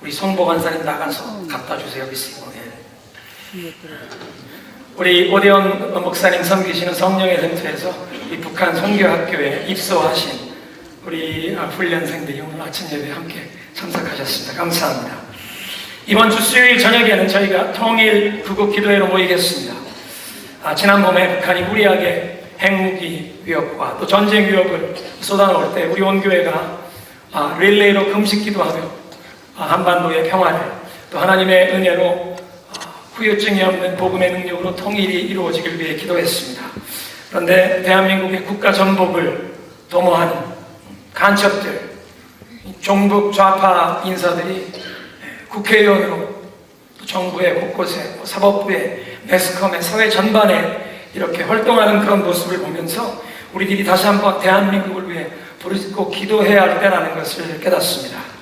우리 송보 간사님 나가서 갖다 주세요. 리시버. 우리 오대원 목사님 섬기시는 성령의 전투에서 이 북한 선교학교에 입소하신 우리 훈련생들이 오늘 아침 예배에 함께 참석하셨습니다. 감사합니다. 이번 주 수요일 저녁에는 저희가 통일 구국 기도회로 모이겠습니다. 지난 봄에 북한이 무리하게 핵무기 위협과 또 전쟁 위협을 쏟아놓을 때 우리 온 교회가 릴레이로 금식 기도하며 한반도의 평화를 또 하나님의 은혜로 후유증이 없는 복음의 능력으로 통일이 이루어지길 위해 기도했습니다. 그런데 대한민국의 국가 전복을 도모하는 간첩들, 종북 좌파 인사들이 국회의원으로 또 정부의 곳곳에 사법부에 매스컴에 사회 전반에 이렇게 활동하는 그런 모습을 보면서 우리들이 다시 한번 대한민국을 위해 부르짖고 기도해야 할 때라는 것을 깨닫습니다.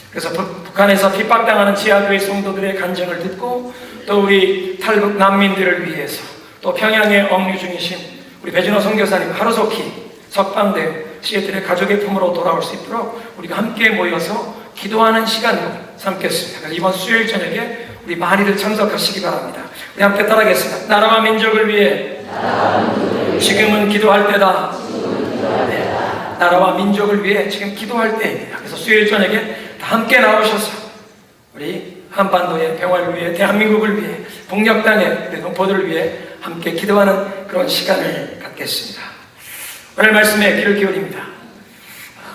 그래서 북한에서 핍박당하는 지하교회 성도들의 간증을 듣고 또 우리 탈북 난민들을 위해서 또 평양에 억류 중이신 우리 배준호 선교사님 하루속히 석방되어 시애틀의 가족의 품으로 돌아올 수 있도록 우리가 함께 모여서 기도하는 시간으로 삼겠습니다. 그래서 이번 수요일 저녁에 우리 많이들 참석하시기 바랍니다. 우리 함께 따라하겠습니다. 나라와 민족을 위해 지금은 기도할 때다. 나라와 민족을 위해 지금 기도할 때입니다. 그래서 수요일 저녁에 다 함께 나오셔서 우리 한반도의 평화를 위해 대한민국을 위해 북녘 땅의 동포들을 위해 함께 기도하는 그런 시간을 갖겠습니다. 오늘 말씀에 귀를 기울입니다.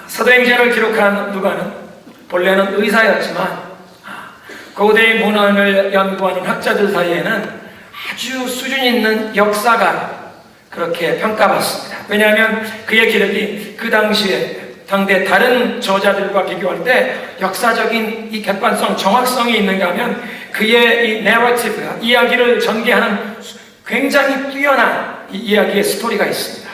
사도행전을 기록한 누가는 본래는 의사였지만 고대 문헌을 연구하는 학자들 사이에는 아주 수준 있는 역사가 그렇게 평가받습니다. 왜냐하면 그의 기록이 그 당시에 당대 다른 저자들과 비교할 때 역사적인 이 객관성, 정확성이 있는가 하면 그의 이 내러티브, 이야기를 전개하는 굉장히 뛰어난 이 이야기의 스토리가 있습니다.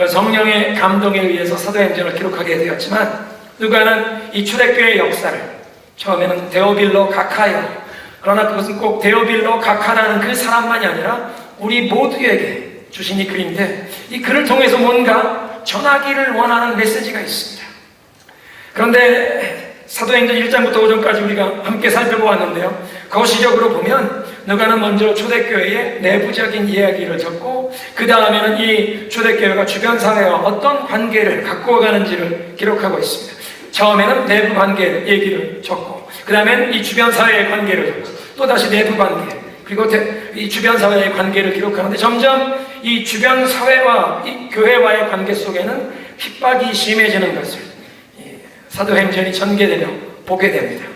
성령의 감동에 의해서 사도행전을 기록하게 되었지만 누가는 이 초대교회의 역사를 처음에는 데오빌로 가카요, 그러나 그것은 꼭 데오빌로 가카라는 그 사람만이 아니라 우리 모두에게 주신 이 글인데 이 글을 통해서 뭔가 전하기를 원하는 메시지가 있습니다. 그런데 사도행전 1장부터 5장까지 우리가 함께 살펴보았는데요, 거시적으로 보면 누가는 먼저 초대교회의 내부적인 이야기를 적고 그 다음에는 이 초대교회가 주변 사회와 어떤 관계를 갖고 가는지를 기록하고 있습니다. 처음에는 내부 관계 얘기를 적고 그 다음엔 이 주변 사회의 관계를 적고 또 다시 내부 관계 그리고 이 주변 사회의 관계를 기록하는데 점점 이 주변 사회와 이 교회와의 관계 속에는 핍박이 심해지는 것을 사도행전이 전개되며 보게 됩니다.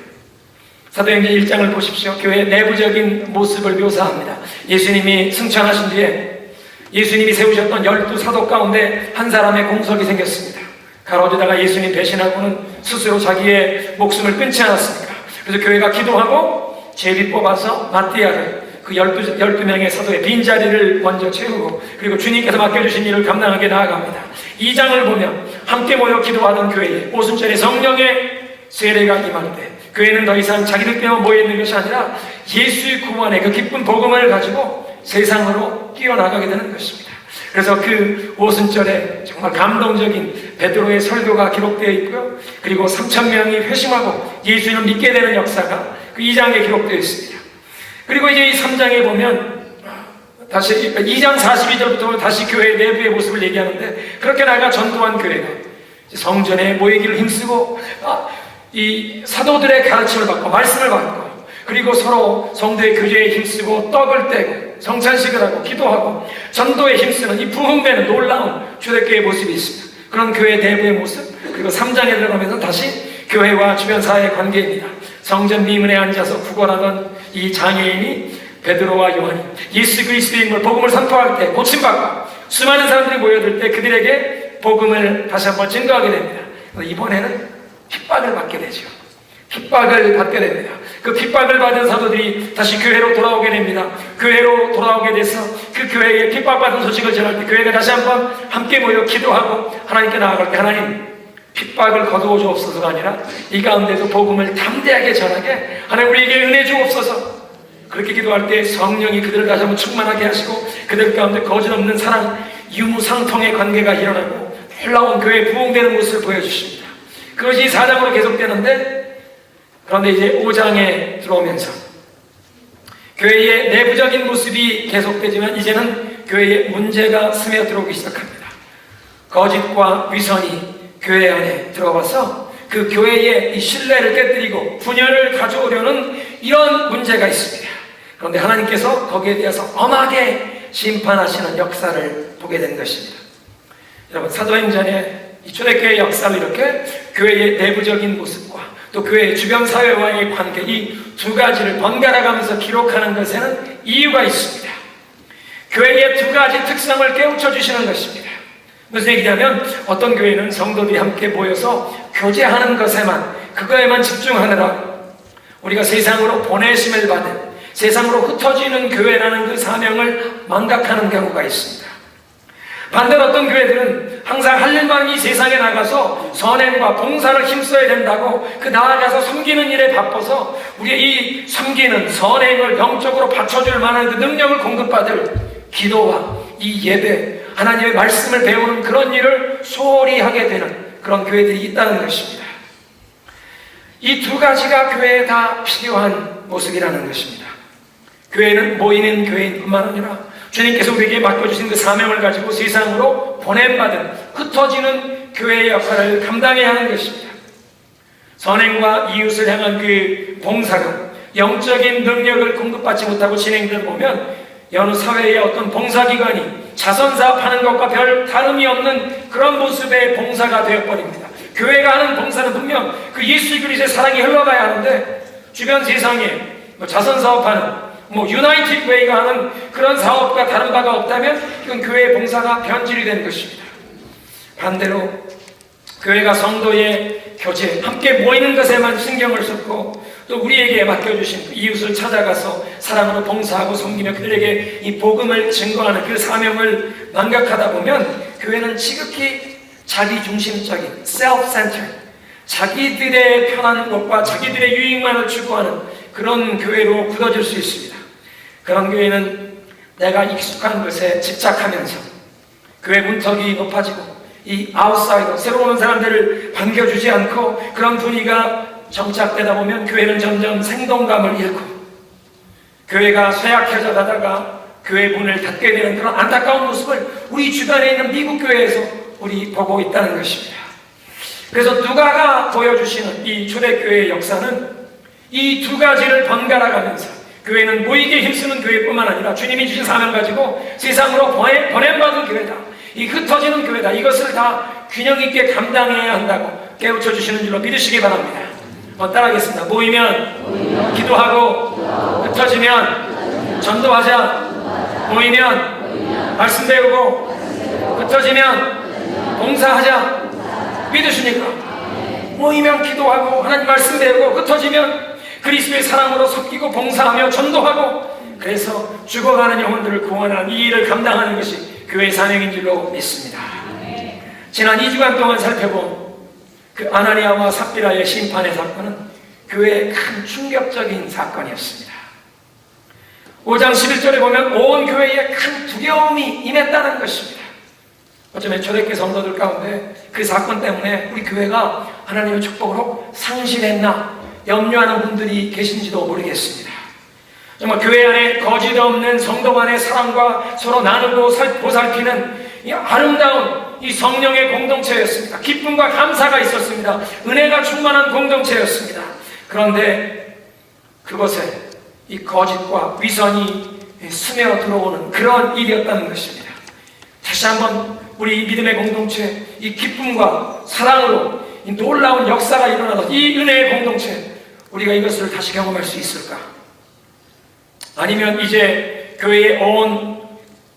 사도행전 1장을 보십시오. 교회의 내부적인 모습을 묘사합니다. 예수님이 승천하신 뒤에 예수님이 세우셨던 12사도 가운데 한 사람의 공석이 생겼습니다. 가로지다가 예수님 배신하고는 스스로 자기의 목숨을 끊지 않았습니까? 그래서 교회가 기도하고 제비 뽑아서 마띠아를 그 12명의 사도의 빈자리를 먼저 채우고 그리고 주님께서 맡겨주신 일을 감당하게 나아갑니다. 2장을 보면 함께 모여 기도하던 교회에 오순절에 성령의 세례가 임할 때 교회는 더 이상 자기들끼리만 모여있는 것이 아니라 예수의 구원의 그 기쁜 복음을 가지고 세상으로 뛰어나가게 되는 것입니다. 그래서 그 오순절에 정말 감동적인 베드로의 설교가 기록되어 있고요, 그리고 3,000명이 회심하고 예수님을 믿게 되는 역사가 그 2장에 기록되어 있습니다. 그리고 이제 이 3장에 보면 다시 2장 42절부터 다시 교회 내부의 모습을 얘기하는데 그렇게 나아가 전도한 교회가 성전에 모이기를 힘쓰고 이 사도들의 가르침을 받고 말씀을 받고 그리고 서로 성도의 교제에 힘쓰고 떡을 떼고 성찬식을 하고 기도하고 전도에 힘쓰는 이 부흥되는 놀라운 초대교회의 모습이 있습니다. 그런 교회 내부의 모습, 그리고 3장에 들어가면서 다시 교회와 주변 사회의 관계입니다. 성전 미문에 앉아서 구걸하던 이 장애인이 베드로와 요한이 예수 그리스도의 인물 복음을 선포할 때 고침받고 수많은 사람들이 모여들 때 그들에게 복음을 다시 한번 증거하게 됩니다. 이번에는 핍박을 받게 되죠. 핍박을 받게 됩니다. 그 핍박을 받은 사도들이 다시 교회로 돌아오게 됩니다. 교회로 돌아오게 돼서 그 교회에 핍박받은 소식을 전할 때 교회가 다시 한번 함께 모여 기도하고 하나님께 나아갈 때 하나님 핍박을 거두어 주옵소서가 아니라 이 가운데도 복음을 담대하게 전하게 하나님 우리에게 은혜 주옵소서. 그렇게 기도할 때 성령이 그들을 다시 한번 충만하게 하시고 그들 가운데 거짓없는 사랑, 유무상통의 관계가 일어나고 놀라운 교회의 부흥되는 모습을 보여주십니다. 그것이 4장으로 계속되는데 그런데 이제 5장에 들어오면서 교회의 내부적인 모습이 계속되지만 이제는 교회에 문제가 스며들어오기 시작합니다. 거짓과 위선이 교회 안에 들어와서 그 교회의 이 신뢰를 깨뜨리고 분열을 가져오려는 이런 문제가 있습니다. 그런데 하나님께서 거기에 대해서 엄하게 심판하시는 역사를 보게 된 것입니다. 여러분, 사도행전의 이 초대교회 역사를 이렇게 교회의 내부적인 모습과 또 교회의 주변 사회와의 관계, 이 두 가지를 번갈아 가면서 기록하는 것에는 이유가 있습니다. 교회의 두 가지 특성을 깨우쳐 주시는 것입니다. 무슨 얘기냐면 어떤 교회는 성도들이 함께 모여서 교제하는 것에만, 그거에만 집중하느라 우리가 세상으로 보내심을 받은, 세상으로 흩어지는 교회라는 그 사명을 망각하는 경우가 있습니다. 반대로 어떤 교회들은 항상 할 일만 이 세상에 나가서 선행과 봉사를 힘써야 된다고 그 나아가서 섬기는 일에 바빠서 우리의 이 섬기는 선행을 영적으로 받쳐줄 만한 그 능력을 공급받을 기도와 이 예배, 하나님의 말씀을 배우는 그런 일을 소홀히 하게 되는 그런 교회들이 있다는 것입니다. 이 두 가지가 교회에 다 필요한 모습이라는 것입니다. 교회는 모이는 교회인 뿐만 아니라 주님께서 우리에게 맡겨주신 그 사명을 가지고 세상으로 보냄받은 흩어지는 교회의 역할을 감당해야 하는 것입니다. 선행과 이웃을 향한 그 봉사가 영적인 능력을 공급받지 못하고 진행되다 보면 여느 사회의 어떤 봉사기관이 자선사업하는 것과 별 다름이 없는 그런 모습의 봉사가 되어버립니다. 교회가 하는 봉사는 분명 그 예수 그리스도의 사랑이 흘러가야 하는데 주변 세상에 자선사업하는 유나이티드 웨이가 하는 그런 사업과 다른 바가 없다면 이건 교회의 봉사가 변질이 된 것입니다. 반대로 교회가 성도의 교제, 함께 모이는 것에만 신경을 쏟고 또 우리에게 맡겨주신 이웃을 찾아가서 사랑으로 봉사하고 섬기며 그들에게 이 복음을 증거하는 그 사명을 망각하다 보면 교회는 지극히 자기중심적인 self-centered, 자기들의 편한 것과 자기들의 유익만을 추구하는 그런 교회로 굳어질 수 있습니다. 그런 교회는 내가 익숙한 것에 집착하면서 교회 문턱이 높아지고 이 아웃사이더, 새로 오는 사람들을 반겨주지 않고 그런 분위기가 정착되다 보면 교회는 점점 생동감을 잃고 교회가 쇠약해져 가다가 교회 문을 닫게 되는 그런 안타까운 모습을 우리 주변에 있는 미국 교회에서 우리 보고 있다는 것입니다. 그래서 누가가 보여주시는 이 초대교회의 역사는 이 두 가지를 번갈아 가면서 교회는 모이게 힘쓰는 교회뿐만 아니라 주님이 주신 사명 가지고 세상으로 보냄받은 교회다, 이 흩어지는 교회다, 이것을 다 균형 있게 감당해야 한다고 깨우쳐 주시는 줄로 믿으시기 바랍니다. 따라하겠습니다. 모이면 기도하고 흩어지면 전도하자. 모이면 말씀 배우고 흩어지면 봉사하자. 믿으십니까? 모이면 기도하고 하나님 말씀 배우고 흩어지면 그리스도의 사랑으로 섬기고 봉사하며 전도하고 그래서 죽어가는 영혼들을 구원하는 이 일을 감당하는 것이 교회의 사명인 줄로 믿습니다. 지난 2주간 동안 살펴본 그 아나니아와 삽비라의 심판의 사건은 교회의 큰 충격적인 사건이었습니다. 5장 11절에 보면 온 교회에 큰 두려움이 임했다는 것입니다. 어쩌면 초대교회 성도들 가운데 그 사건 때문에 우리 교회가 하나님의 축복으로 상실했나 염려하는 분들이 계신지도 모르겠습니다. 정말 교회 안에 거짓 없는 성도 간의 사랑과 서로 나누고 보살피는 이 아름다운 이 성령의 공동체였습니다. 기쁨과 감사가 있었습니다. 은혜가 충만한 공동체였습니다. 그런데 그것에 이 거짓과 위선이 스며 들어오는 그런 일이었다는 것입니다. 다시 한번 우리 믿음의 공동체, 이 기쁨과 사랑으로 이 놀라운 역사가 일어나서 이 은혜의 공동체, 우리가 이것을 다시 경험할 수 있을까? 아니면 이제 교회에 온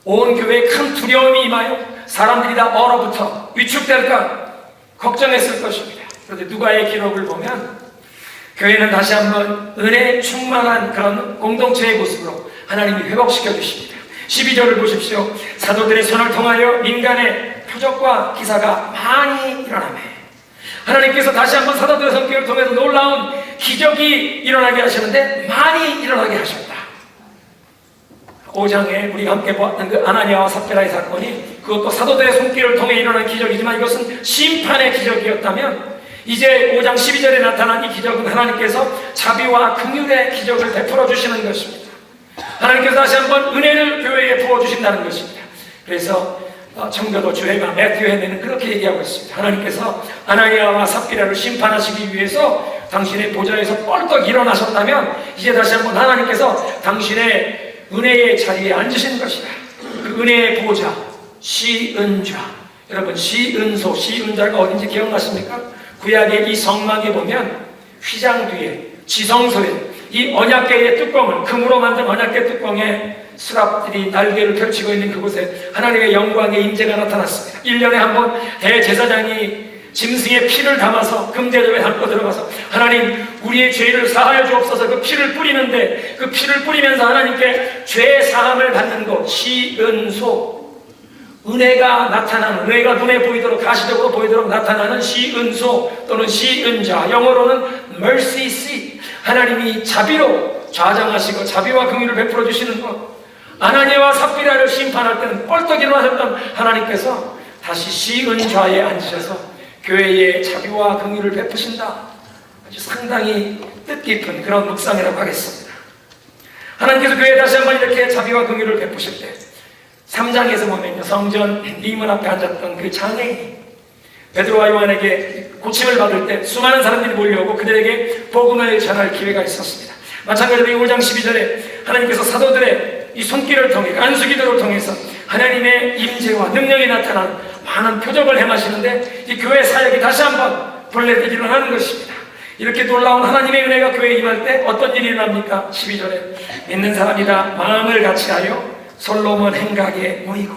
교회에 큰 두려움이 임하여 사람들이 다 얼어붙어 위축될까 걱정했을 것입니다. 그런데 누가의 기록을 보면 교회는 다시 한번 은혜에 충만한 그런 공동체의 모습으로 하나님이 회복시켜 주십니다. 12절을 보십시오. 사도들의 손을 통하여 민간의 표적과 기사가 많이 일어나매 하나님께서 다시 한번 사도들의 성격을 통해서 놀라운 기적이 일어나게 하시는데 많이 일어나게 하셨다. 5장에 우리가 함께 보았던 그 아나니아와 삽비라의 사건이 그것도 사도들의 손길을 통해 일어난 기적이지만 이것은 심판의 기적이었다면 이제 5장 12절에 나타난 이 기적은 하나님께서 자비와 긍휼의 기적을 베풀어 주시는 것입니다. 하나님께서 다시 한번 은혜를 교회에 부어주신다는 것입니다. 그래서 청교도 주회가 매튜에는 그렇게 얘기하고 있습니다. 하나님께서 아나니아와 삽비라를 심판하시기 위해서 당신의 보좌에서 뻘떡 일어나셨다면 이제 다시 한번 하나님께서 당신의 은혜의 자리에 앉으신 것이다. 그 은혜의 보좌, 시은좌. 여러분, 시은소, 시은좌가 어딘지 기억나십니까? 구약의 이 성막에 보면 휘장 뒤에, 지성소에 이 언약궤의 뚜껑을, 금으로 만든 언약궤 뚜껑에 수랍들이 날개를 펼치고 있는 그곳에 하나님의 영광의 임재가 나타났습니다. 1년에 한 번 대제사장이 짐승의 피를 담아서 금대접에 담고 들어가서 하나님, 우리의 죄를 사하여 주옵소서 그 피를 뿌리는데, 그 피를 뿌리면서 하나님께 죄 사함을 받는 곳, 시은소. 은혜가 나타나는, 은혜가 눈에 보이도록, 가시적으로 보이도록 나타나는 시은소 또는 시은자, 영어로는 mercy seat. 하나님이 자비로 좌정하시고 자비와 긍휼을 베풀어 주시는 것. 아나니아와 삽비라를 심판할 때는 뻘떡 일어나셨던 하나님께서 다시 시은좌에 앉으셔서 교회에 자비와 긍휼을 베푸신다. 아주 상당히 뜻깊은 그런 묵상이라고 하겠습니다. 하나님께서 교회에 다시 한번 이렇게 자비와 긍휼을 베푸실 때 3장에서 보면요, 성전 리문 앞에 앉았던 그 장애인 베드로와 요한에게 고침을 받을 때 수많은 사람들이 몰려오고 그들에게 복음을 전할 기회가 있었습니다. 마찬가지로 5장 12절에 하나님께서 사도들의 이 손길을 통해, 안수기도를 통해서 하나님의 임재와 능력이 나타나는 많은 표적을 행하시는데 이 교회 사역이 다시 한번 본래대로 일어나는 것입니다. 이렇게 놀라운 하나님의 은혜가 교회에 임할 때 어떤 일이 일어납니까? 12절에 믿는 사람이 다 마음을 같이하여 솔로몬 행각에 모이고.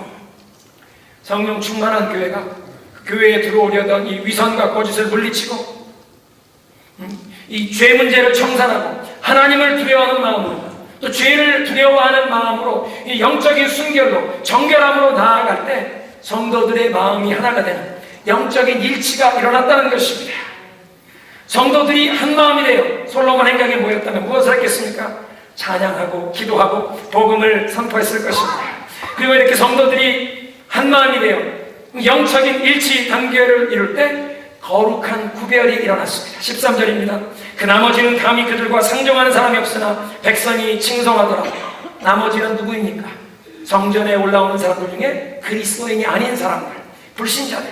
성령 충만한 교회가 교회에 들어오려던 이 위선과 거짓을 물리치고 이 죄 문제를 청산하고 하나님을 두려워하는 마음으로, 또 죄를 두려워하는 마음으로 이 영적인 순결로 정결함으로 나아갈 때 성도들의 마음이 하나가 되는 영적인 일치가 일어났다는 것입니다. 성도들이 한 마음이 되어 솔로몬 행각에 모였다면 무엇을 했겠습니까? 찬양하고 기도하고 복음을 선포했을 것입니다. 그리고 이렇게 성도들이 한 마음이 되어 영적인 일치 단결을 이룰 때 거룩한 구별이 일어났습니다. 13절입니다. 그 나머지는 감히 그들과 상종하는 사람이 없으나 백성이 칭송하더라. 나머지는 누구입니까? 성전에 올라오는 사람들 중에 그리스도인이 아닌 사람들, 불신자들.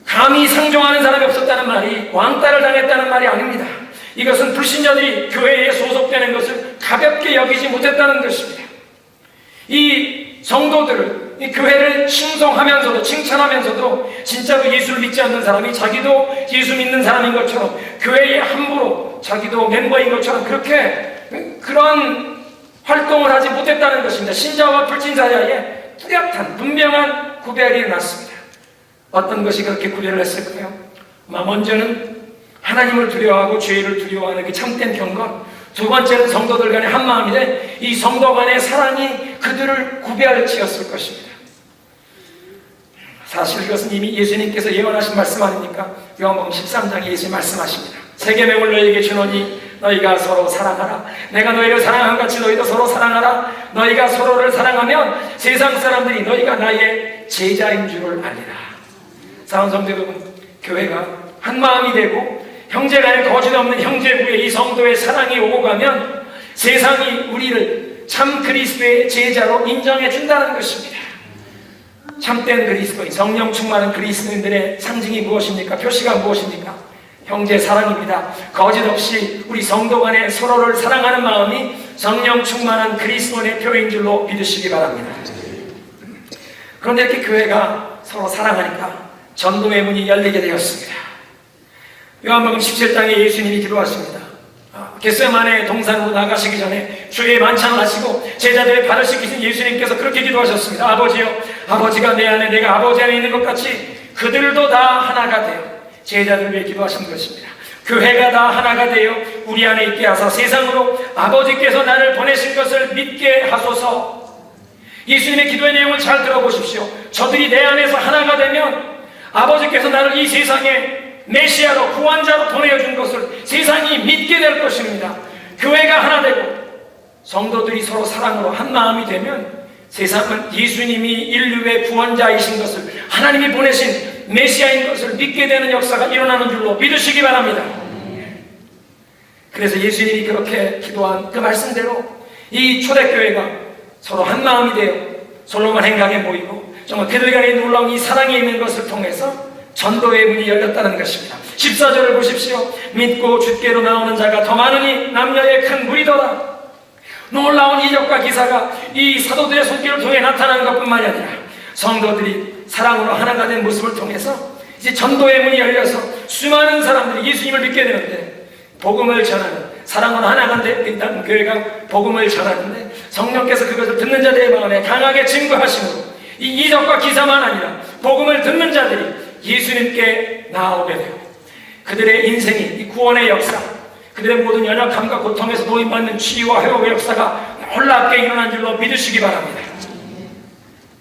감히 상종하는 사람이 없었다는 말이 왕따를 당했다는 말이 아닙니다. 이것은 불신자들이 교회에 소속되는 것을 가볍게 여기지 못했다는 것입니다. 이 성도들을, 이 교회를 칭송하면서도, 칭찬하면서도 진짜로 예수를 믿지 않는 사람이 자기도 예수 믿는 사람인 것처럼, 교회에 함부로 자기도 멤버인 것처럼 그렇게 그런 활동을 하지 못했다는 것입니다. 신자와 불신자 사이에 뚜렷한 분명한 구별이 일어났습니다. 어떤 것이 그렇게 구별을 했을까요? 먼저는 하나님을 두려워하고 죄를 두려워하는 그 참된 경건, 두 번째는 성도들 간의 한 마음이 된 이 성도 간의 사랑이 그들을 구별지었을 것입니다. 사실 이것은 이미 예수님께서 예언하신 말씀 아닙니까? 요한복음 13장에 예수님 말씀하십니다. 새 계명을 너희에게 주노니 너희가 서로 사랑하라. 내가 너희를 사랑한 같이 너희도 서로 사랑하라. 너희가 서로를 사랑하면 세상 사람들이 너희가 나의 제자인 줄을 알리라. 사랑하는 성도 여러분, 교회가 한 마음이 되고 형제간에 거짓 없는 형제부의 이 성도의 사랑이 오고 가면 세상이 우리를 참 그리스도의 제자로 인정해 준다는 것입니다. 참된 그리스도인, 성령 충만한 그리스도인들의 상징이 무엇입니까? 표시가 무엇입니까? 형제 사랑입니다. 거짓 없이 우리 성도 간에 서로를 사랑하는 마음이 성령 충만한 그리스도인의 표인 줄로 믿으시기 바랍니다. 그런데 이렇게 교회가 서로 사랑하니까 전도의 문이 열리게 되었습니다. 요한복음 17장에 예수님이 기도하십니다. 겟세마네 동산으로 나가시기 전에 주의 만찬을 하시고 제자들의 발을 씻기신 예수님께서 그렇게 기도하셨습니다. 아버지여, 아버지가 내 안에 내가 아버지 안에 있는 것 같이 그들도 다 하나가 되어, 제자들을 위해 기도하신 것입니다. 교회가 다 하나가 되어 우리 안에 있게 하사 세상으로 아버지께서 나를 보내신 것을 믿게 하소서. 예수님의 기도의 내용을 잘 들어보십시오. 저들이 내 안에서 하나가 되면 아버지께서 나를 이 세상에 메시아로, 구원자로 보내준 것을 세상이 믿게 될 것입니다. 교회가 하나 되고 성도들이 서로 사랑으로 한 마음이 되면 세상은 예수님이 인류의 구원자이신 것을, 하나님이 보내신 메시아인 것을 믿게 되는 역사가 일어나는 줄로 믿으시기 바랍니다. 그래서 예수님이 그렇게 기도한 그 말씀대로 이 초대교회가 서로 한 마음이 되어 솔로몬 행각에 모이고 정말 그들 간에 놀라운 이 사랑이 있는 것을 통해서 전도의 문이 열렸다는 것입니다. 14절을 보십시오. 믿고 주께로 나오는 자가 더 많으니 남녀의 큰 무리더라. 놀라운 이적과 기사가 이 사도들의 손길을 통해 나타나는 것뿐만이 아니라 성도들이 사랑으로 하나가 된 모습을 통해서 이제 전도의 문이 열려서 수많은 사람들이 예수님을 믿게 되는데, 복음을 전하는, 사랑으로 하나가 된 교회가 복음을 전하는데 성령께서 그것을 듣는 자들의 마음에 강하게 증거하심으로 이 이적과 기사만 아니라 복음을 듣는 자들이 예수님께 나아오게 되고 그들의 인생이 이 구원의 역사, 그들의 모든 연약함과 고통에서 노임받는 치유와 회복의 역사가 놀랍게 일어난 줄로 믿으시기 바랍니다.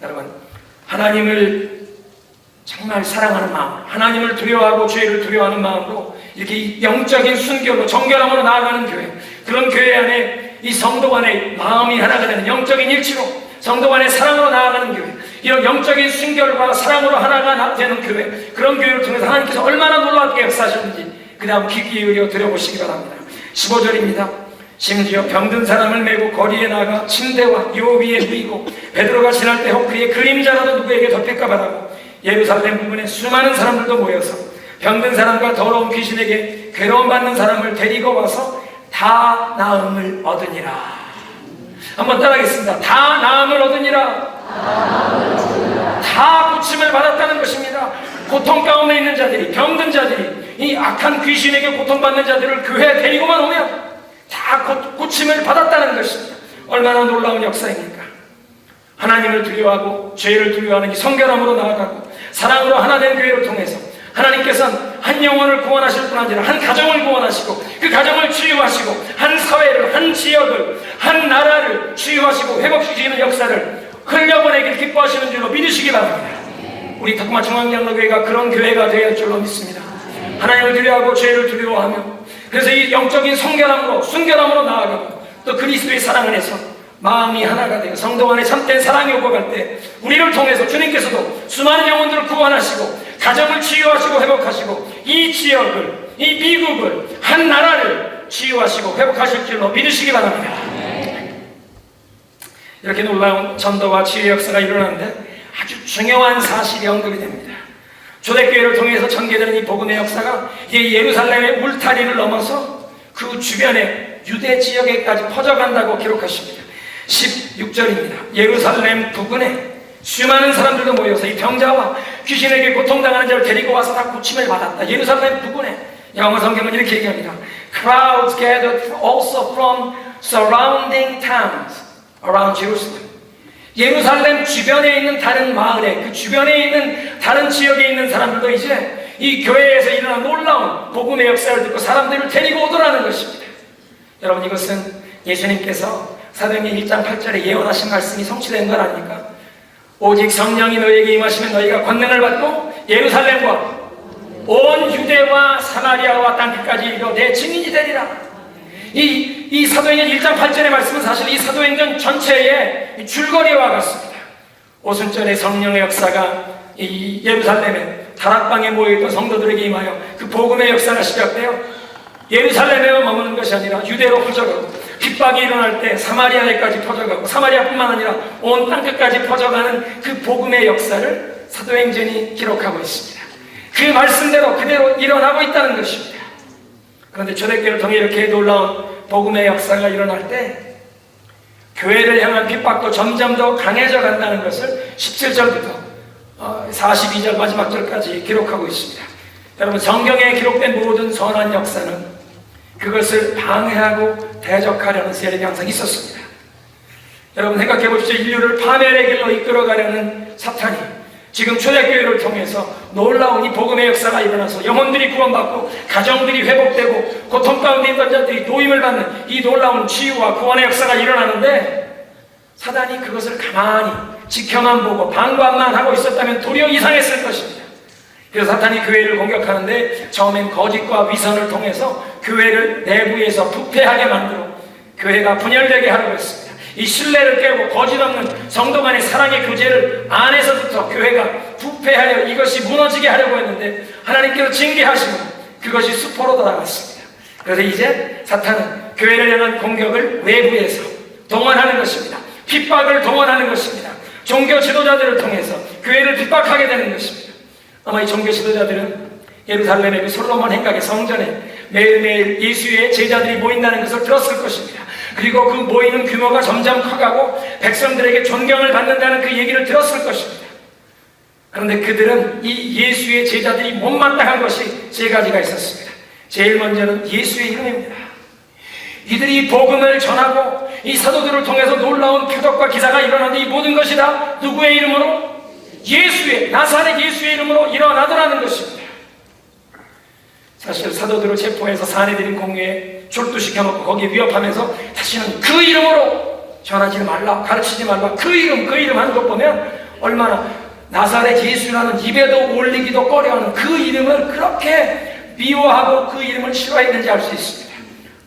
여러분, 하나님을 정말 사랑하는 마음, 하나님을 두려워하고 죄를 두려워하는 마음으로 이렇게 영적인 순결로 정결함으로 나아가는 교회, 그런 교회 안에 이 성도 간의 마음이 하나가 되는 영적인 일치로 성도 간의 사랑으로 나아가는 교회, 이런 영적인 순결과 사랑으로 하나가 되는 교회, 그런 교회를 통해서 하나님께서 얼마나 놀랍게 역사하셨는지 그 다음 귀 기울여 들어보시기 바랍니다. 15절입니다. 심지어 병든 사람을 메고 거리에 나가 침대와 요 위에 누이고 베드로가 지날 때 혹 그의 그림자라도 누구에게 덮일까 바라고 예루살렘 부근에 수많은 사람들도 모여서 병든 사람과 더러운 귀신에게 괴로움받는 사람을 데리고 와서 다 나음을 얻으니라. 한번 따라하겠습니다. 다 나음을 얻으니라. 다 고침을 받았다는 것입니다. 고통 가운데 있는 자들이, 병든 자들이, 이 악한 귀신에게 고통받는 자들을 교회에 데리고만 오면 다 고침을 받았다는 것입니다. 얼마나 놀라운 역사입니까? 하나님을 두려워하고 죄를 두려워하는 이 성결함으로 나아가고 사랑으로 하나 된 교회를 통해서 하나님께서는 한 영혼을 구원하실 뿐 아니라 한 가정을 구원하시고 그 가정을 치유하시고 한 사회를, 한 지역을, 한 나라를 치유하시고 회복시키는 역사를 흘려보내길 기뻐하시는 줄로 믿으시기 바랍니다. 우리 탁구마 중앙장로교회가 그런 교회가 되어야 할 줄로 믿습니다. 하나님을 두려워하고 죄를 두려워하며 그래서 이 영적인 성결함으로, 순결함으로 나아가고 또 그리스도의 사랑 안에서 마음이 하나가 되어 성도 간에 참된 사랑이 오고 갈 때 우리를 통해서 주님께서도 수많은 영혼들을 구원하시고 가정을 치유하시고 회복하시고 이 지역을, 이 미국을, 한 나라를 치유하시고 회복하실 줄로 믿으시기 바랍니다. 이렇게 놀라운 전도와 치유 역사가 일어나는데 아주 중요한 사실이 언급이 됩니다. 초대교회를 통해서 전개되는 이 복음의 역사가 예루살렘의 울타리를 넘어서 그 주변의 유대 지역에까지 퍼져간다고 기록하십니다. 16절입니다. 예루살렘 부근에 수많은 사람들도 모여서 이 병자와 귀신에게 고통당하는 자를 데리고 와서 다 고침을 받았다. 예루살렘 부근에, 영어 성경은 이렇게 얘기합니다. Crowds gathered also from surrounding towns around Jerusalem. 예루살렘 주변에 있는 다른 마을에, 그 주변에 있는 다른 지역에 있는 사람들도 이제 이 교회에서 일어난 놀라운 복음의 역사를 듣고 사람들을 데리고 오더라는 것입니다. 여러분, 이것은 예수님께서 사도행전 1장 8절에 예언하신 말씀이 성취된 것 아닙니까? 오직 성령이 너희에게 임하시면 너희가 권능을 받고 예루살렘과 온 유대와 사마리아와 땅끝까지 이르러 내 증인이 되리라. 이 사도행전 1장 8절의 말씀은 사실 이 사도행전 전체의 줄거리와 같습니다. 오순절에 성령의 역사가 이 예루살렘에 다락방에 모여있던 성도들에게 임하여 그 복음의 역사가 시작되어 예루살렘에만 머무는 것이 아니라 유대로 퍼져가고 핍박이 일어날 때 사마리아에까지 퍼져가고 사마리아뿐만 아니라 온 땅끝까지 퍼져가는 그 복음의 역사를 사도행전이 기록하고 있습니다. 그 말씀대로 그대로 일어나고 있다는 것입니다. 그런데 초대교회를 통해 이렇게 놀라운 복음의 역사가 일어날 때 교회를 향한 핍박도 점점 더 강해져 간다는 것을 17절부터 42절 마지막 절까지 기록하고 있습니다. 여러분, 성경에 기록된 모든 선한 역사는 그것을 방해하고 대적하려는 세력이 항상 있었습니다. 여러분, 생각해 보십시오. 인류를 파멸의 길로 이끌어가려는 사탄이 지금 초대교회를 통해서 놀라운 이 복음의 역사가 일어나서 영혼들이 구원받고 가정들이 회복되고 고통 가운데 있던 자들이 노임을 받는 이 놀라운 치유와 구원의 역사가 일어나는데 사단이 그것을 가만히 지켜만 보고 방관만 하고 있었다면 도리어 이상했을 것입니다. 그래서 사탄이 교회를 공격하는데 처음엔 거짓과 위선을 통해서 교회를 내부에서 부패하게 만들어 교회가 분열되게 하려고 했습니다. 이 신뢰를 깨고 거짓 없는 성도 간의 사랑의 교제를 안에서부터 교회가 부패하여 이것이 무너지게 하려고 했는데 하나님께서 징계하시고 그것이 수포로 돌아갔습니다. 그래서 이제 사탄은 교회를 향한 공격을 외부에서 동원하는 것입니다. 핍박을 동원하는 것입니다. 종교 지도자들을 통해서 교회를 핍박하게 되는 것입니다. 아마 이 종교 지도자들은 예루살렘의 그 솔로몬 행각의 성전에 매일매일 예수의 제자들이 모인다는 것을 들었을 것입니다. 그리고 그 모이는 규모가 점점 커가고 백성들에게 존경을 받는다는 그 얘기를 들었을 것입니다. 그런데 그들은 이 예수의 제자들이 못마땅한 것이 세 가지가 있었습니다. 제일 먼저는 예수의 이름입니다. 이들이 복음을 전하고 이 사도들을 통해서 놀라운 표적과 기사가 일어나는데 이 모든 것이 다 누구의 이름으로? 예수의, 나사렛 예수의 이름으로 일어나더라는 것입니다. 사실 사도들을 체포해서 사내들인 공회에 출두시켜놓고 거기에 위협하면서 다시는 그 이름으로 전하지 말라, 가르치지 말라, 그 이름 하는 것 보면 얼마나 나사렛 예수라는 입에도 올리기도 꺼려하는 그 이름을 그렇게 미워하고 그 이름을 싫어했는지 알 수 있습니다.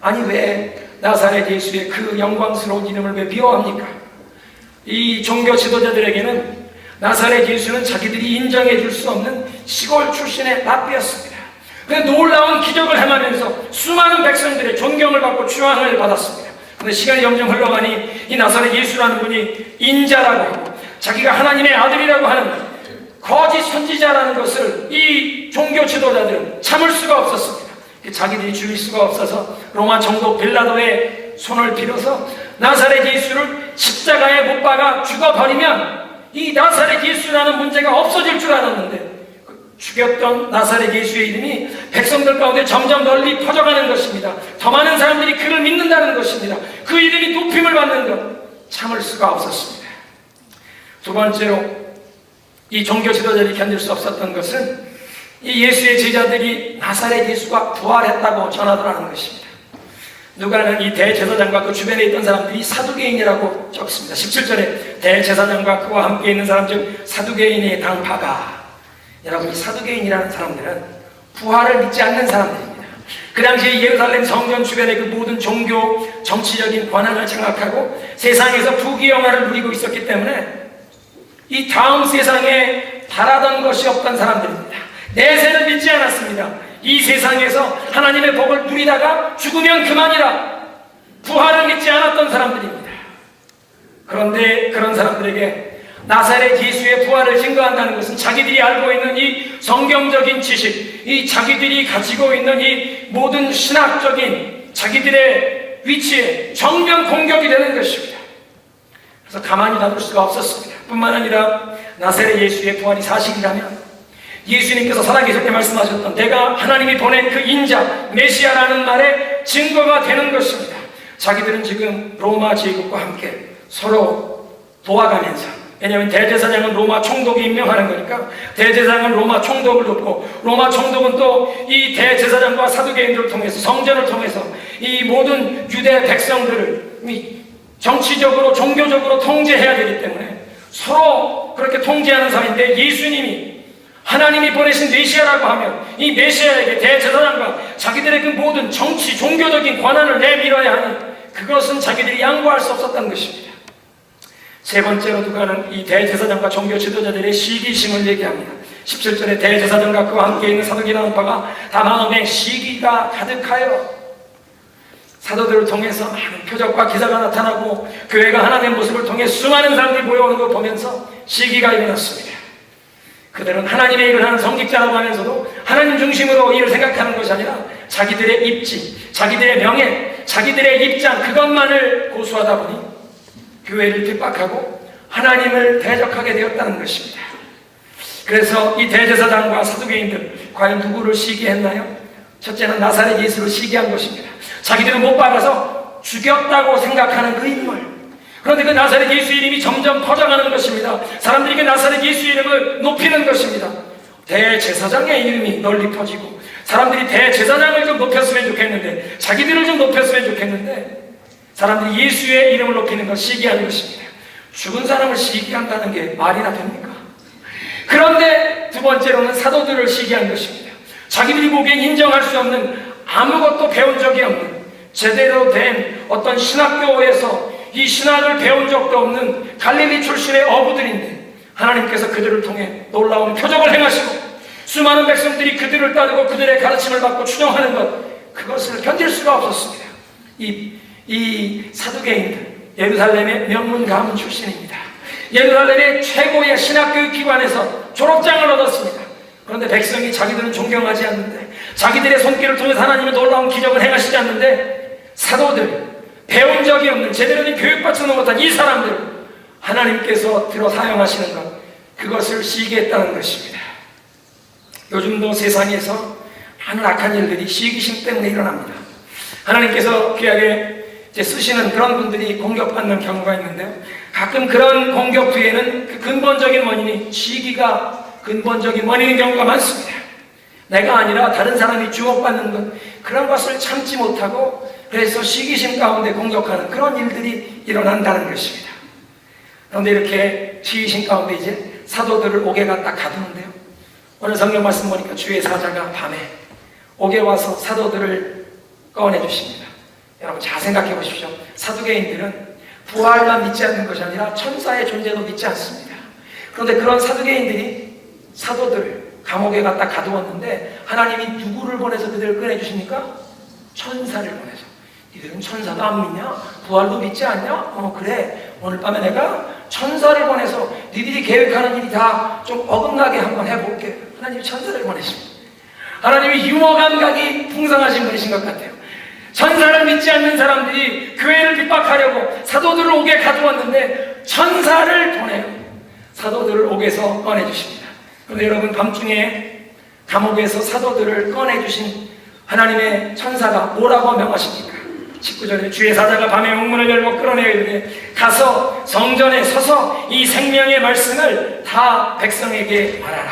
아니 왜 나사렛 예수의 그 영광스러운 이름을 왜 미워합니까? 이 종교 지도자들에게는 나사렛 예수는 자기들이 인정해 줄 수 없는 시골 출신의 랍비였습니다. 그런데 놀라운 기적을 행하면서 수많은 백성들의 존경을 받고 추앙을 받았습니다. 그런데 시간이 점점 흘러가니 이 나사렛 예수라는 분이 인자라고 하고 자기가 하나님의 아들이라고 하는 거짓 선지자라는 것을 이 종교 지도자들은 참을 수가 없었습니다. 자기들이 죽일 수가 없어서 로마 총독 빌라도의 손을 빌어서 나사렛 예수를 십자가에 못 박아 죽어버리면 이 나사렛 예수라는 문제가 없어질 줄 알았는데 죽였던 나사렛 예수의 이름이 백성들 가운데 점점 널리 퍼져가는 것입니다. 더 많은 사람들이 그를 믿는다는 것입니다. 그 이름이 높임을 받는 것 참을 수가 없었습니다. 두 번째로 이 종교 지도자들이 견딜 수 없었던 것은 이 예수의 제자들이 나사렛 예수가 부활했다고 전하더라는 것입니다. 누가는 이 대제사장과 그 주변에 있던 사람들이 사두개인이라고 적습니다. 17절에 대제사장과 그와 함께 있는 사람 즉 사두개인의 당파가, 여러분 이 사두개인이라는 사람들은 부활을 믿지 않는 사람들입니다. 그 당시에 예루살렘 성전 주변의 그 모든 종교, 정치적인 권한을 장악하고 세상에서 부귀영화를 누리고 있었기 때문에 이 다음 세상에 바라던 것이 없던 사람들입니다. 내세를 믿지 않았습니다. 이 세상에서 하나님의 복을 누리다가 죽으면 그만이라 부활을 믿지 않았던 사람들입니다. 그런데 그런 사람들에게 나사렛 예수의 부활을 증거한다는 것은 자기들이 알고 있는 이 성경적인 지식, 이 자기들이 가지고 있는 이 모든 신학적인 자기들의 위치에 정면 공격이 되는 것입니다. 그래서 가만히 놔둘 수가 없었습니다. 뿐만 아니라 나사렛 예수의 부활이 사실이라면 예수님께서 살아계실 때 말씀하셨던 내가 하나님이 보낸 그 인자 메시아라는 말의 증거가 되는 것입니다. 자기들은 지금 로마 제국과 함께 서로 도와가면서, 왜냐하면 대제사장은 로마 총독이 임명하는 거니까 대제사장은 로마 총독을 돕고 로마 총독은 또 이 대제사장과 사두개인들을 통해서 성전을 통해서 이 모든 유대 백성들을 정치적으로 종교적으로 통제해야 되기 때문에 서로 그렇게 통제하는 사이인데 예수님이 하나님이 보내신 메시아라고 하면 이 메시아에게 대제사장과 자기들의 그 모든 정치, 종교적인 권한을 내밀어야 하니 그것은 자기들이 양보할 수 없었던 것입니다. 세 번째로 누가는 이 대제사장과 종교 지도자들의 시기심을 얘기합니다. 17절에 대제사장과 그와 함께 있는 사두개인 당파가 다 마음에 시기가 가득하여 사도들을 통해서 많은 표적과 기사가 나타나고 교회가 하나 된 모습을 통해 수많은 사람들이 모여오는 걸 보면서 시기가 일어났습니다. 그들은 하나님의 일을 하는 성직자라고 하면서도 하나님 중심으로 일을 생각하는 것이 아니라 자기들의 입지, 자기들의 명예, 자기들의 입장 그것만을 고수하다 보니 교회를 핍박하고 하나님을 대적하게 되었다는 것입니다. 그래서 이 대제사장과 사두개인들 과연 누구를 시기했나요? 첫째는 나사렛 예수를 시기한 것입니다. 자기들은 못 박아서 죽였다고 생각하는 그 인물. 그런데 그 나사렛 예수 이름이 점점 퍼져가는 것입니다. 사람들이 그 나사렛 예수 이름을 높이는 것입니다. 대제사장의 이름이 널리 퍼지고 사람들이 대제사장을 좀 높였으면 좋겠는데 자기들을 좀 높였으면 좋겠는데 사람들이 예수의 이름을 높이는 걸 시기하는 것입니다. 죽은 사람을 시기한다는 게 말이나 됩니까? 그런데 두 번째로는 사도들을 시기한 것입니다. 자기들이 보기엔 인정할 수 없는 아무것도 배운 적이 없는 제대로 된 어떤 신학교에서 이 신학을 배운 적도 없는 갈릴리 출신의 어부들인데 하나님께서 그들을 통해 놀라운 표적을 행하시고 수많은 백성들이 그들을 따르고 그들의 가르침을 받고 추종하는 것, 그것을 견딜 수가 없었습니다. 이 사두개인들, 예루살렘의 명문 가문 출신입니다. 예루살렘의 최고의 신학교육기관에서 졸업장을 얻었습니다. 그런데 백성이 자기들은 존경하지 않는데, 자기들의 손길을 통해서 하나님의 놀라운 기적을 행하시지 않는데, 사도들, 배운 적이 없는, 제대로 된 교육받지 못한 이 사람들, 하나님께서 들어 사용하시는 것, 그것을 시기했다는 것입니다. 요즘도 세상에서 많은 악한 일들이 시기심 때문에 일어납니다. 하나님께서 귀하게 쓰시는 그런 분들이 공격받는 경우가 있는데요, 가끔 그런 공격 뒤에는 그 근본적인 원인이 시기가 근본적인 원인인 경우가 많습니다. 내가 아니라 다른 사람이 주목받는 것, 그런 것을 참지 못하고 그래서 시기심 가운데 공격하는 그런 일들이 일어난다는 것입니다. 그런데 이렇게 시기심 가운데 이제 사도들을 옥에 갖다 가두는데요, 오늘 성경 말씀 보니까 주의 사자가 밤에 옥에 와서 사도들을 꺼내 주십니다. 여러분 잘 생각해 보십시오. 사두개인들은 부활만 믿지 않는 것이 아니라 천사의 존재도 믿지 않습니다. 그런데 그런 사두개인들이 사도들을 감옥에 갖다 가두었는데 하나님이 누구를 보내서 그들을 꺼내주십니까? 천사를 보내서. 니들은 천사도 안 믿냐? 부활도 믿지 않냐? 그래, 오늘 밤에 내가 천사를 보내서 니들이 계획하는 일이 다 좀 어긋나게 한번 해볼게. 하나님이 천사를 보내십니다. 하나님이 유머 감각이 풍성하신 분이신 것 같아요. 천사를 믿지 않는 사람들이 교회를 핍박하려고 사도들을 옥에 가두었는데 천사를 보내요. 사도들을 옥에서 꺼내주십니다. 그런데 여러분, 밤중에 감옥에서 사도들을 꺼내주신 하나님의 천사가 뭐라고 명하십니까? 19절에 주의 사자가 밤에 옥문을 열고 끌어내어 이르되 가서 성전에 서서 이 생명의 말씀을 다 백성에게 말하라.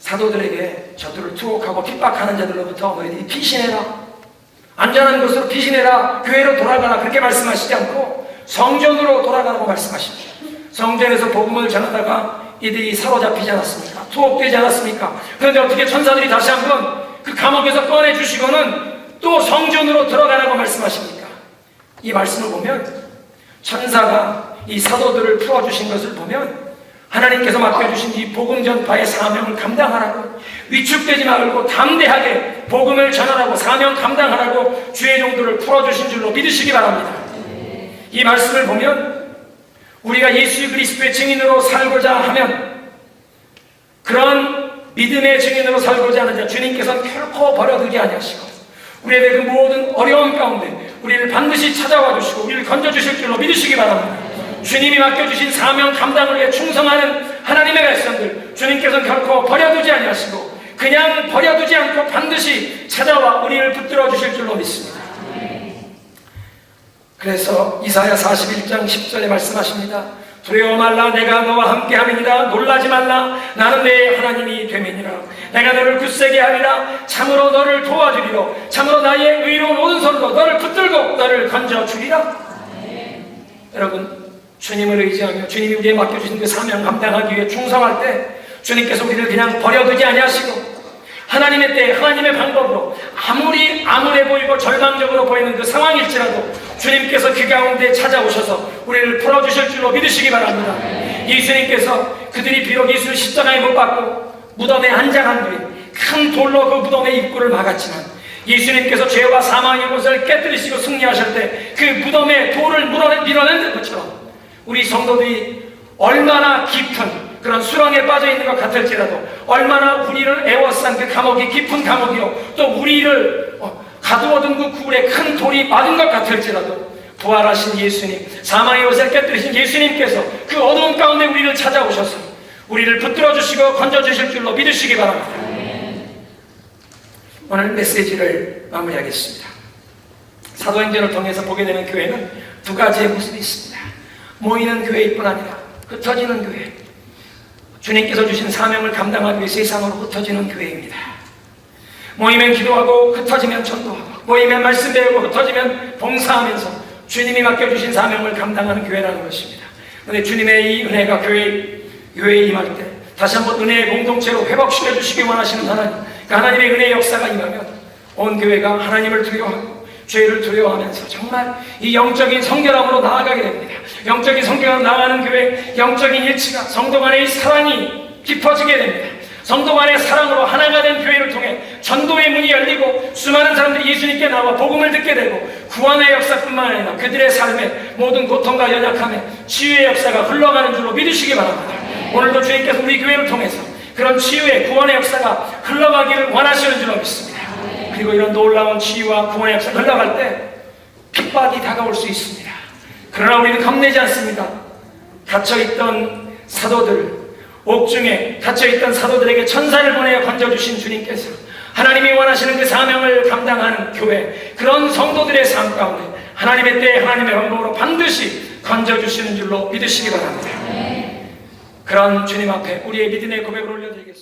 사도들에게 저들을 투옥하고 핍박하는 자들로부터 너희들이 피신해라, 안전한 곳으로 피신해라, 교회로 돌아가라, 그렇게 말씀하시지 않고 성전으로 돌아가라고 말씀하십니다. 성전에서 복음을 전하다가 이들이 사로잡히지 않았습니까? 투옥되지 않았습니까? 그런데 어떻게 천사들이 다시 한번 그 감옥에서 꺼내주시고는 또 성전으로 들어가라고 말씀하십니까? 이 말씀을 보면 천사가 이 사도들을 풀어주신 것을 보면 하나님께서 맡겨주신 이 복음 전파의 사명을 감당하라고, 위축되지 말고 담대하게 복음을 전하라고, 사명 감당하라고 주의 종들을 풀어주신 줄로 믿으시기 바랍니다. 이 말씀을 보면 우리가 예수 그리스도의 증인으로 살고자 하면, 그런 믿음의 증인으로 살고자 하는 자 주님께서는 결코 버려두지 아니하시고 우리의 그 모든 어려움 가운데 우리를 반드시 찾아와 주시고 우리를 건져주실 줄로 믿으시기 바랍니다. 주님이 맡겨주신 사명 감당을 위해 충성하는 하나님의 백성들, 주님께서는 결코 버려두지 아니하시고 그냥 버려두지 않고 반드시 찾아와 우리를 붙들어 주실 줄로 믿습니다. 그래서 이사야 41장 10절에 말씀하십니다. 두려워 말라, 내가 너와 함께 함이니라. 놀라지 말라, 나는 내 하나님이 됨이니라. 내가 너를 굳세게 하리라. 참으로 너를 도와주리로, 참으로 나의 의로운 오른손으로 너를 붙들고 너를 건져주리라. 여러분, 주님을 의지하며 주님이 우리에게 맡겨주신 그 사명 감당하기 위해 충성할 때 주님께서 우리를 그냥 버려두지 아니하시고 하나님의 때에 하나님의 방법으로 아무리 암울해 보이고 절망적으로 보이는 그 상황일지라도 주님께서 그 가운데 찾아오셔서 우리를 풀어주실 줄로 믿으시기 바랍니다. 예수님께서 그들이 비록 예수를 십자가에 못 박고 무덤에 안장한 뒤에 큰 돌로 그 무덤의 입구를 막았지만 예수님께서 죄와 사망의 곳을 깨뜨리시고 승리하실 때 그 무덤의 돌을 밀어낸 것처럼 우리 성도들이 얼마나 깊은 그런 수렁에 빠져 있는 것 같을지라도, 얼마나 우리를 애워싼 그 감옥이 깊은 감옥이요, 또 우리를 가두어둔 그 굴에 큰 돌이 맞은 것 같을지라도 부활하신 예수님, 사망의 옷을 깨뜨리신 예수님께서 그 어두운 가운데 우리를 찾아오셔서 우리를 붙들어 주시고 건져 주실 줄로 믿으시기 바랍니다. 오늘 메시지를 마무리하겠습니다. 사도행전을 통해서 보게 되는 교회는 두 가지의 모습이 있습니다. 모이는 교회일 뿐 아니라 흩어지는 교회, 주님께서 주신 사명을 감당하기 위해 세상으로 흩어지는 교회입니다. 모이면 기도하고 흩어지면 전도하고, 모이면 말씀 배우고 흩어지면 봉사하면서 주님이 맡겨주신 사명을 감당하는 교회라는 것입니다. 그런데 주님의 이 은혜가 교회에 임할 때 다시 한번 은혜의 공동체로 회복시켜 주시기 원하시는 하나님, 그 하나님의 은혜의 역사가 임하면 온 교회가 하나님을 두려워하고 죄를 두려워하면서 정말 이 영적인 성결함으로 나아가게 됩니다. 영적인 성경으로 나가는 교회, 영적인 일치가 성도 간의 사랑이 깊어지게 됩니다. 성도 간의 사랑으로 하나가 된 교회를 통해 전도의 문이 열리고 수많은 사람들이 예수님께 나와 복음을 듣게 되고 구원의 역사뿐만 아니라 그들의 삶에 모든 고통과 연약함에 치유의 역사가 흘러가는 줄로 믿으시기 바랍니다. 오늘도 주님께서 우리 교회를 통해서 그런 치유의 구원의 역사가 흘러가기를 원하시는 줄로 믿습니다. 그리고 이런 놀라운 치유와 구원의 역사가 흘러갈 때 핍박이 다가올 수 있습니다. 그러나 우리는 겁내지 않습니다. 갇혀있던 사도들, 옥중에 갇혀있던 사도들에게 천사를 보내어 건져주신 주님께서 하나님이 원하시는 그 사명을 감당하는 교회, 그런 성도들의 삶 가운데 하나님의 때에 하나님의 방법으로 반드시 건져주시는 줄로 믿으시기 바랍니다. 그런 주님 앞에 우리의 믿음의 고백을 올려드리겠습니다.